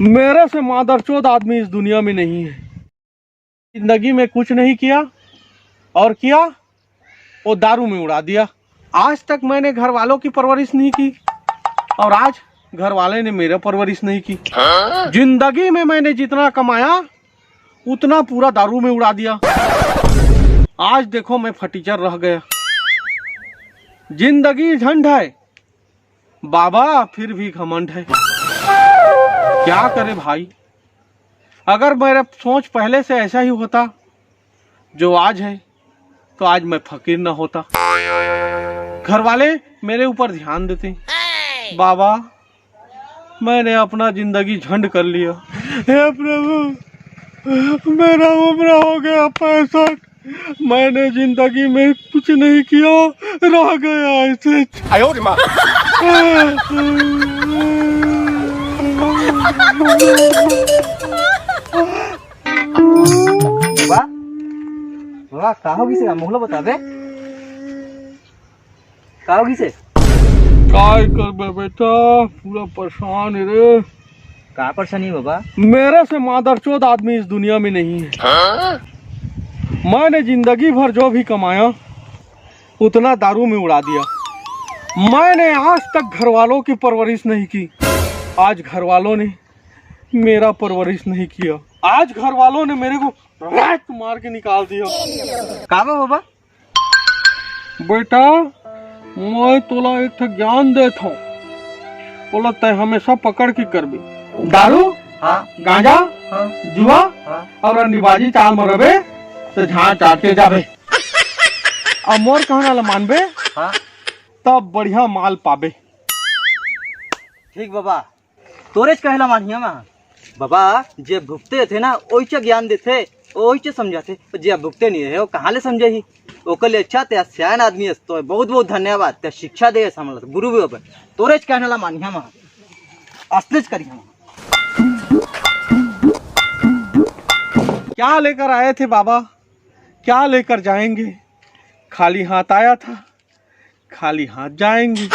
मेरे से मादरचोद आदमी इस दुनिया में नहीं है। जिंदगी में कुछ नहीं किया और किया वो दारू में उड़ा दिया। आज तक मैंने घर वालों की परवरिश नहीं की और आज घर वाले ने मेरा परवरिश नहीं की। जिंदगी में मैंने जितना कमाया उतना पूरा दारू में उड़ा दिया। आज देखो मैं फटीचर रह गया। जिंदगी झंड है बाबा, फिर भी घमंड है। क्या करे भाई, अगर मेरा सोच पहले से ऐसा ही होता जो आज है तो आज मैं फकीर न होता। घर वाले मेरे ऊपर ध्यान देते। बाबा मैंने अपना जिंदगी झंड कर लिया। हे प्रभु, मेरा उम्र हो गया 65, मैंने जिंदगी में कुछ नहीं किया, रह गया ऐसे। वाह का होगी से मोहला बता दे का होगी से काय कर बेटा, पूरा परेशान है रे। का परेशानी बाबा? मेरे से मादरचोद आदमी इस दुनिया में नहीं है। मैंने जिंदगी भर जो भी कमाया उतना दारू में उड़ा दिया। मैंने आज तक घर वालों की परवरिश नहीं की, आज घर वालों ने मेरा परवरिश नहीं किया। आज घर वालों ने मेरे को रैट मार के निकाल दिया। का बाबा? बेटा मैं तोला एक ज्ञान देता हूँ, बोला तय हमेशा पकड़ के करबी। दारू, हाँ गांजा, हाँ जुआ हाँ और अंडीबाजी चाल मरबे तो झाड़ चाट के जाबे और मोर कहना ला मानबे हाँ तब बढ़िया माल पाबे। ठीक बाबा, तोरेज कहला मानिया मा बाबा। जे भुगते थे ना ओइचे ज्ञान देते, ओइचे समझाते। जे भुगते नहीं है वो कहाँ ले समझे ही। ओकर लिए अच्छा ते सियान आदमी है, तो बहुत बहुत धन्यवाद। ते शिक्षा दे समझ गुरु भी होबे। तोरेज कहना ला मानिया मा असलिज करिया मा। क्या लेकर आए थे बाबा, क्या लेकर जाएंगे? खाली हाथ आया था, खाली हाथ जाएंगे।